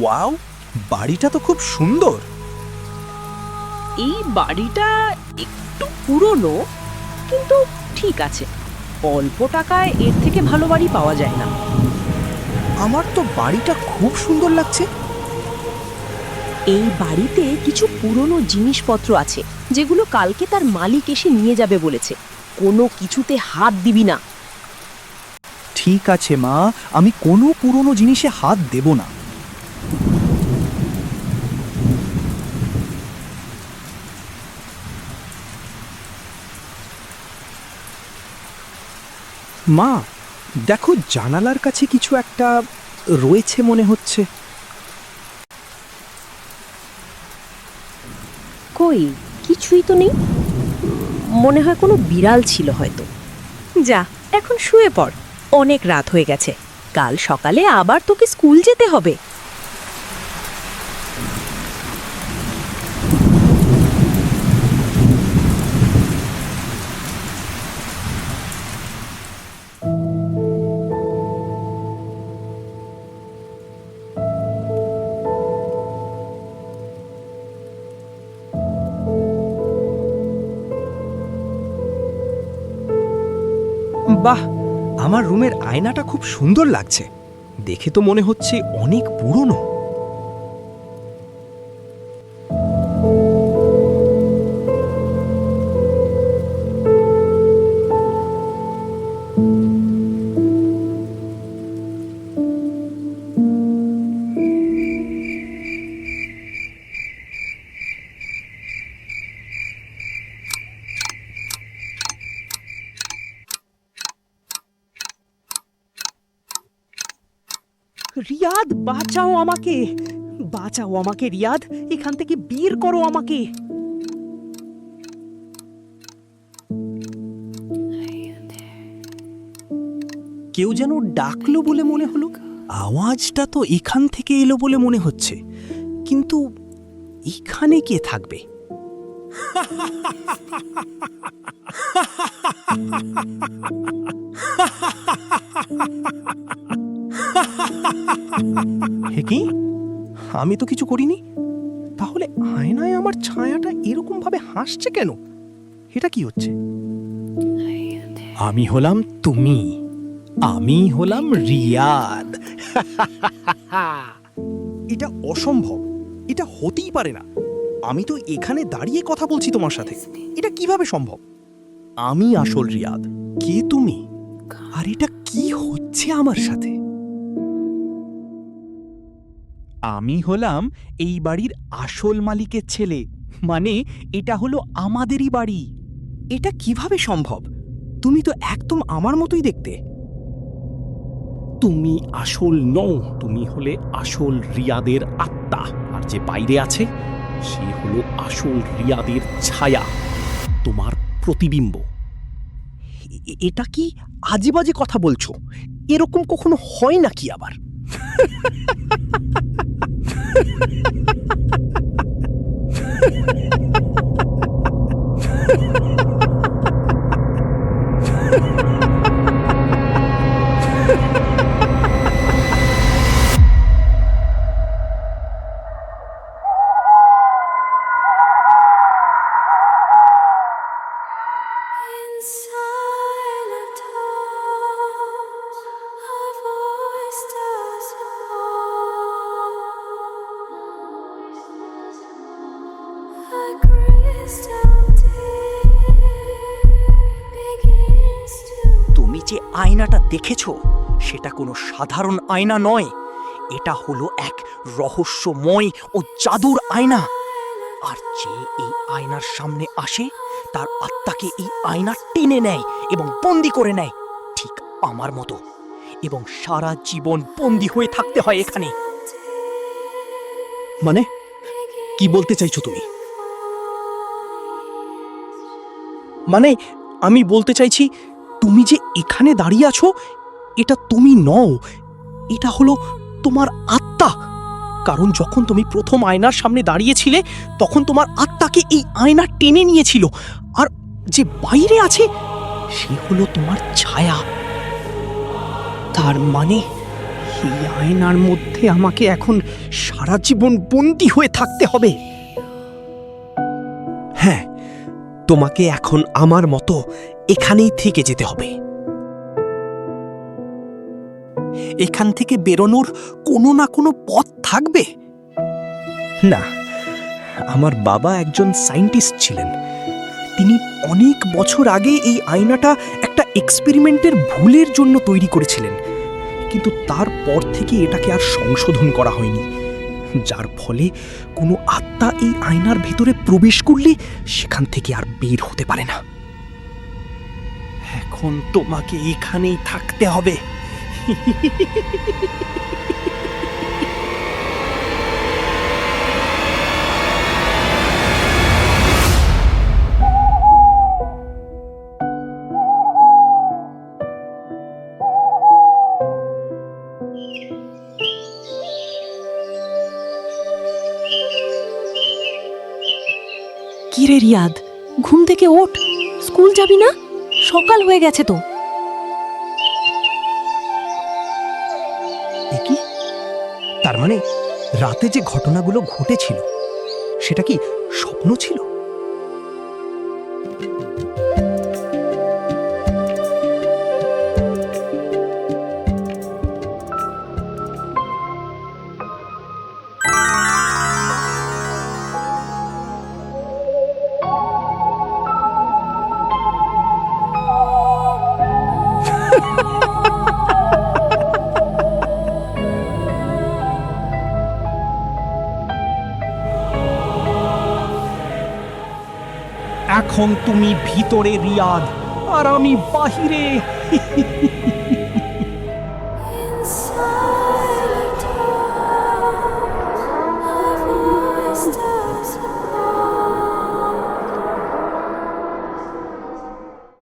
Wow, বাড়িটা তো খুব সুন্দর। এই বাড়িটা একটু পুরনো, কিন্তু ঠিক আছে। অল্প টাকায় এর থেকে ভালো বাড়ি পাওয়া যায় না। আমার তো বাড়িটা খুব সুন্দর লাগছে। এই বাড়িতে কিছু পুরনো জিনিসপত্র আছে যেগুলো কালকে তার মালিক এসে নিয়ে যাবে বলেছে। কোনো কিছুতে হাত দিবি না। ঠিক আছে মা, আমি কোনো পুরনো জিনিসে হাত দেব না। মা, দেখো জানালার কাছে কিছু একটা রয়েছে মনে হচ্ছে। কই, কিছুই তো নেই। মনে হয় কোনো বিড়াল ছিল হয়তো। যা, এখন শুয়ে পড়, অনেক রাত হয়ে গেছে। কাল সকালে আবার তোকে স্কুল যেতে হবে। বাহ, আমার রুমের আয়নাটা খুব সুন্দর লাগছে। দেখে তো মনে হচ্ছে অনেক পুরনো। রিয়াদ, বাঁচাও আমাকে, বাঁচাও আমাকে রিয়াদ, এখান থেকে বের করো আমাকে। কেউ যেন ডাকলো বলে মনে হলো। আওয়াজটা তো এখান থেকে এলো বলে মনে হচ্ছে, কিন্তু এখানে কে থাকবে? হে কি, আমি তো কিছু করিনি। তাহলে আয়নায় আমার ছায়াটা এরকম ভাবে হাসছে কেন? এটা কি হচ্ছে? আমি হলাম তুমি, আমি হলাম রিয়াদ। এটা অসম্ভব, এটা হতেই পারে না। আমি তো এখানে দাঁড়িয়ে কথা বলছি তোমার সাথে, এটা কিভাবে সম্ভব? আমি আসল রিয়াদ, কে তুমি? আর এটা কি হচ্ছে আমার সাথে? আমি হলাম এই বাড়ির আসল মালিকের ছেলে, মানে এটা হলো আমাদেরই বাড়ি। এটা কিভাবে সম্ভব? তুমি তো একদম আমার মতোই দেখতে। তুমি আসল নও, তুমি হলে আসল রিয়াদের আত্মা, আর যে বাইরে আছে সে হলো আসল রিয়াদের ছায়া, তোমার প্রতিবিম্ব। এটা কি আজে বাজে কথা বলছো? এরকম কখনো হয় নাকি আবার? তুমি যে আয়নাটা দেখেছো সেটা কোনো সাধারণ আয়না নয়, এটা হলো এক রহস্যময় ও জাদুর আয়না। আর যে এই আয়নার সামনে আসে তার আত্মাকে এই আয়না টেনে নেয় এবং বন্দি করে নেয়, ঠিক আমার মতো, এবং সারা জীবন বন্দি হয়ে থাকতে হয় এখানে। মানে কি বলতে চাইছো তুমি? মানে আমি বলতে চাইছি, তুমি যে এখানে দাঁড়িয়ে আছো এটা তুমি নও, এটা হলো তোমার আত্মা। কারণ যখন তুমি প্রথম আয়নার সামনে দাঁড়িয়েছিলে তখন তোমার আত্মাকে এই আয়না টেনে নিয়েছিল, আর যে বাইরে আছে সে হলো তোমার ছায়া। তার মানে এই আয়নার মধ্যে আমাকে এখন সারা জীবন বন্দী হয়ে থাকতে হবে। হ্যাঁ, তোমাকে এখন আমার মতো এখানেই থেকে যেতে হবে। এখান থেকে বেরোনোর কোনো না কোনো পথ থাকবে। না, আমার বাবা একজন সায়েন্টিস্ট ছিলেন। তিনি অনেক বছর আগে এই আয়নাটা একটা এক্সপেরিমেন্টের ভুলের জন্য তৈরি করেছিলেন, কিন্তু তারপর থেকে এটাকে আর সংশোধন করা হয়নি, যার ফলে কোনো আত্মা এই আয়নার ভেতরে প্রবেশ করলে সেখান থেকে আর বের হতে পারে না। এখন তোমাকে এখানেই থাকতে হবে। কি রে রিয়াদ, ঘুম থেকে ওঠ, স্কুল যাবি না? সকাল হয়ে গেছে তো। এ কি? তার মানে রাতে যে ঘটনাগুলো ঘটেছিল সেটা কি স্বপ্ন ছিল? এখন তুমি ভিতরে রিয়াদ, আর আমি বাহিরে।